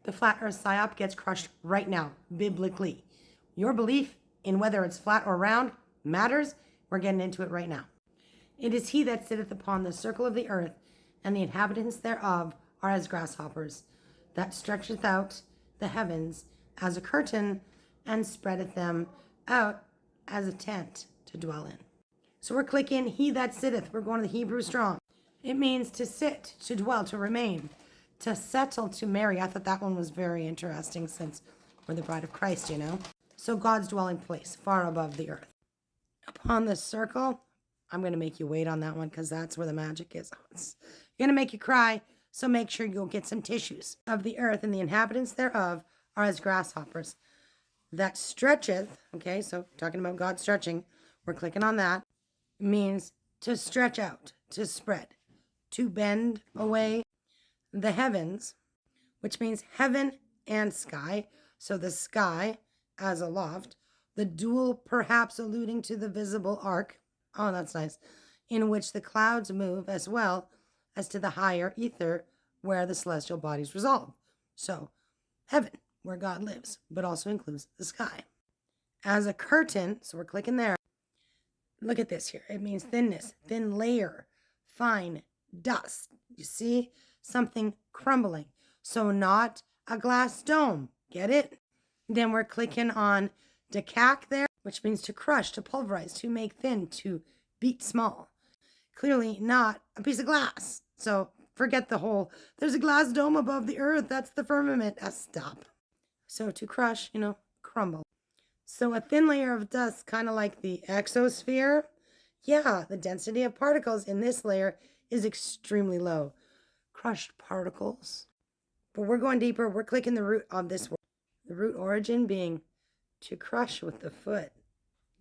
The flat earth psyop gets crushed right now, biblically. Your belief in whether it's flat or round matters. We're getting into it right now. It is he that sitteth upon the circle of the earth, and the inhabitants thereof are as grasshoppers, that stretcheth out the heavens as a curtain, and spreadeth them out as a tent to dwell in. So we're clicking he that sitteth. We're going to the Hebrew strong. It means to sit, to dwell, to remain, to settle, to marry. I thought that one was very interesting since we're the bride of Christ, you know. So God's dwelling place, far above the earth. Upon the circle, I'm going to make you wait on that one because that's where the magic is. It's going to make you cry, so make sure you'll get some tissues. Of the earth, and the inhabitants thereof are as grasshoppers, that stretcheth, okay, so talking about God stretching, we're clicking on that, means to stretch out, to spread, to bend away the heavens, which means heaven and sky. So the sky as a loft, the dual perhaps alluding to the visible arc. Oh, that's nice. In which the clouds move as well as to the higher ether where the celestial bodies resolve. So heaven, where God lives, but also includes the sky. As a curtain, so we're clicking there. Look at this here. It means thinness, thin layer, fine dust. You see? Something crumbling. So not a glass dome. Get it? Then we're clicking on decac there, which means to crush, to pulverize, to make thin, to beat small. Clearly not a piece of glass. So forget the whole, there's a glass dome above the earth. That's the firmament. Stop. So to crush, crumble. So a thin layer of dust, kind of like the exosphere. Yeah, the density of particles in this layer is extremely low. Crushed particles. But we're going deeper. We're clicking the root of this word. The root origin being to crush with the foot.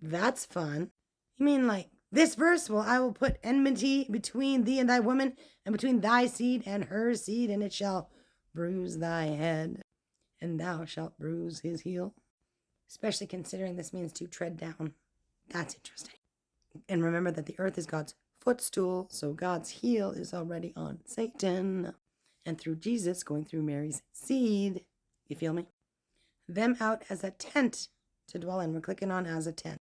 That's fun. You mean like this verse? Well, I will put enmity between thee and thy woman, and between thy seed and her seed, and it shall bruise thy head, and thou shalt bruise his heel. Especially considering this means to tread down. That's interesting. And remember that the earth is God's footstool, so God's heel is already on Satan. And through Jesus going through Mary's seed. You feel me? Them out as a tent to dwell in. We're clicking on as a tent.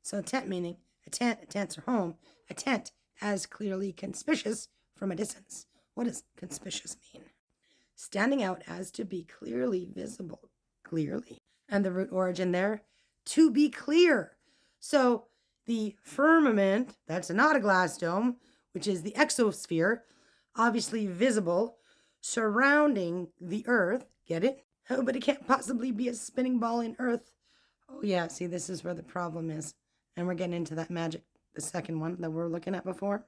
So a tent meaning tents are home. A tent as clearly conspicuous from a distance. What does conspicuous mean? Standing out as to be clearly visible. Clearly. And the root origin there, to be clear. So the firmament, that's not a glass dome, which is the exosphere, obviously visible, surrounding the earth. Get it? Oh, but it can't possibly be a spinning ball in earth. Oh yeah, see, this is where the problem is. And we're getting into that magic, the second one that we're looking at before.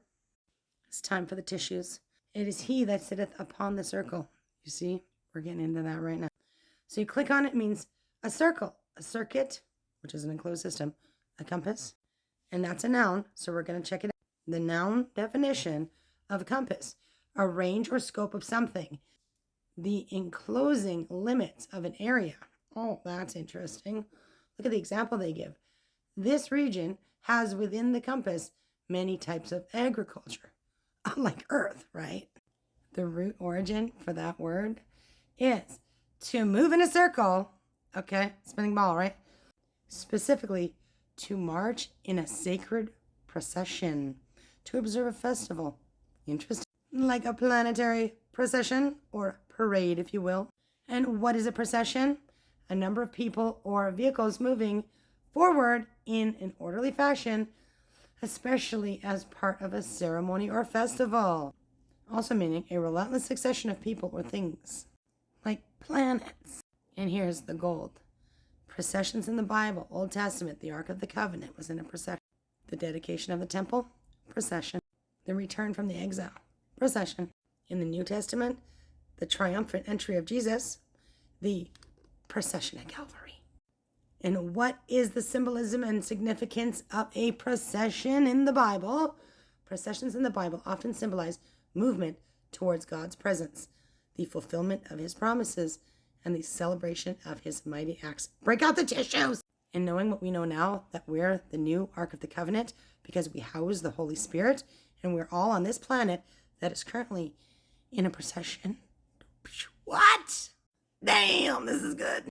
It's time for the tissues. It is he that sitteth upon the circle. You see, we're getting into that right now. So you click on it, means a circle, a circuit, which is an enclosed system, a compass, and that's a noun, so we're going to check it out. The noun definition of a compass, a range or scope of something, the enclosing limits of an area. Oh, that's interesting. Look at the example they give. This region has within the compass many types of agriculture, like earth, right? The root origin for that word is to move in a circle. Okay, spinning ball, right? Specifically, to march in a sacred procession, to observe a festival. Interesting. Like a planetary procession or parade, if you will. And what is a procession? A number of people or vehicles moving forward in an orderly fashion, especially as part of a ceremony or festival. Also meaning a relentless succession of people or things, like planets. And here's the gold. Processions in the Bible, Old Testament, the Ark of the Covenant was in a procession. The dedication of the temple, procession. The return from the exile, procession. In the New Testament, the triumphant entry of Jesus, the procession at Calvary. And what is the symbolism and significance of a procession in the Bible? Processions in the Bible often symbolize movement towards God's presence, the fulfillment of his promises, and the celebration of his mighty acts. Break out the tissues! And knowing what we know now, that we're the new Ark of the Covenant, because we house the Holy Spirit, and we're all on this planet that is currently in a procession. What? Damn, this is good.